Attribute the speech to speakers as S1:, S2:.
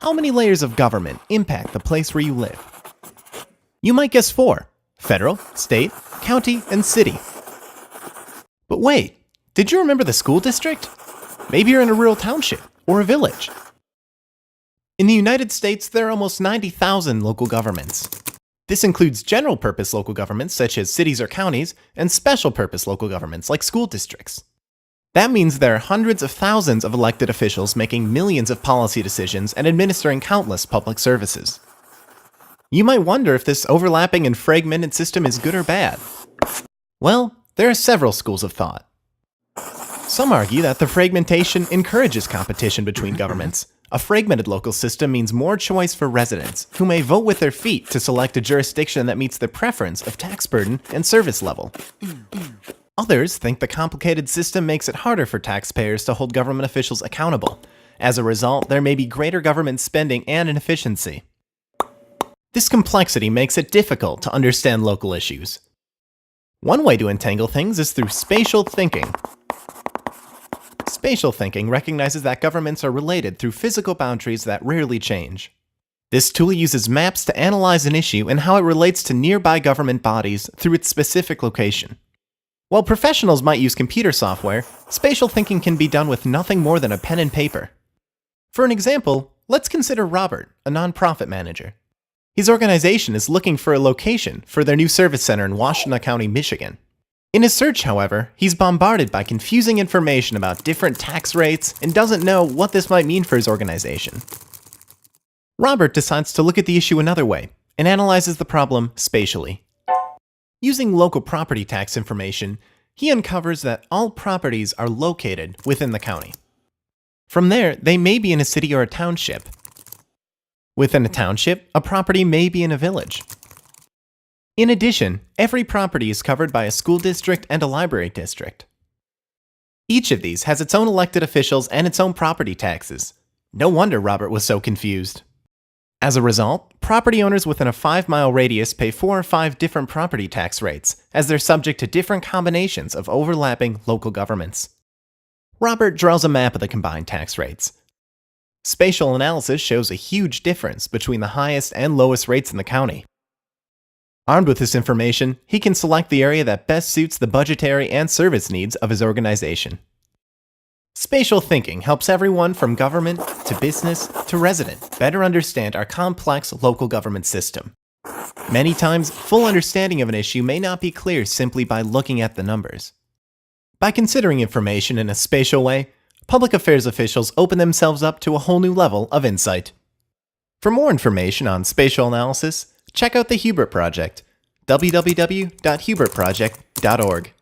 S1: How many layers of government impact the place where you live? You might guess 4: federal, state, county, and city. But wait, did you remember the school district? Maybe you're in a rural township or a village. In the United States, there are almost 90,000 local governments. This includes general-purpose local governments such as cities or counties, and special-purpose local governments like school districts. That means there are hundreds of thousands of elected officials making millions of policy decisions and administering countless public services. You might wonder if this overlapping and fragmented system is good or bad. Well, there are several schools of thought. Some argue that the fragmentation encourages competition between governments. A fragmented local system means more choice for residents, who may vote with their feet to select a jurisdiction that meets their preference of tax burden and service level. Others think the complicated system makes it harder for taxpayers to hold government officials accountable. As a result, there may be greater government spending and inefficiency. This complexity makes it difficult to understand local issues. One way to untangle things is through spatial thinking. Spatial thinking recognizes that governments are related through physical boundaries that rarely change. This tool uses maps to analyze an issue and how it relates to nearby government bodies through its specific location. While professionals might use computer software, spatial thinking can be done with nothing more than a pen and paper. For an example, let's consider Robert, a nonprofit manager. His organization is looking for a location for their new service center in Washtenaw County, Michigan. In his search, however, he's bombarded by confusing information about different tax rates and doesn't know what this might mean for his organization. Robert decides to look at the issue another way and analyzes the problem spatially. Using local property tax information, he uncovers that all properties are located within the county. From there, they may be in a city or a township. Within a township, a property may be in a village. In addition, every property is covered by a school district and a library district. Each of these has its own elected officials and its own property taxes. No wonder Robert was so confused. As a result, property owners within a 5-mile radius pay 4 or 5 different property tax rates, as they're subject to different combinations of overlapping local governments. Robert draws a map of the combined tax rates. Spatial analysis shows a huge difference between the highest and lowest rates in the county. Armed with this information, he can select the area that best suits the budgetary and service needs of his organization. Spatial thinking helps everyone from government to business to resident better understand our complex local government system. Many times, full understanding of an issue may not be clear simply by looking at the numbers. By considering information in a spatial way, public affairs officials open themselves up to a whole new level of insight. For more information on spatial analysis, check out the Hubert Project, www.hubertproject.org.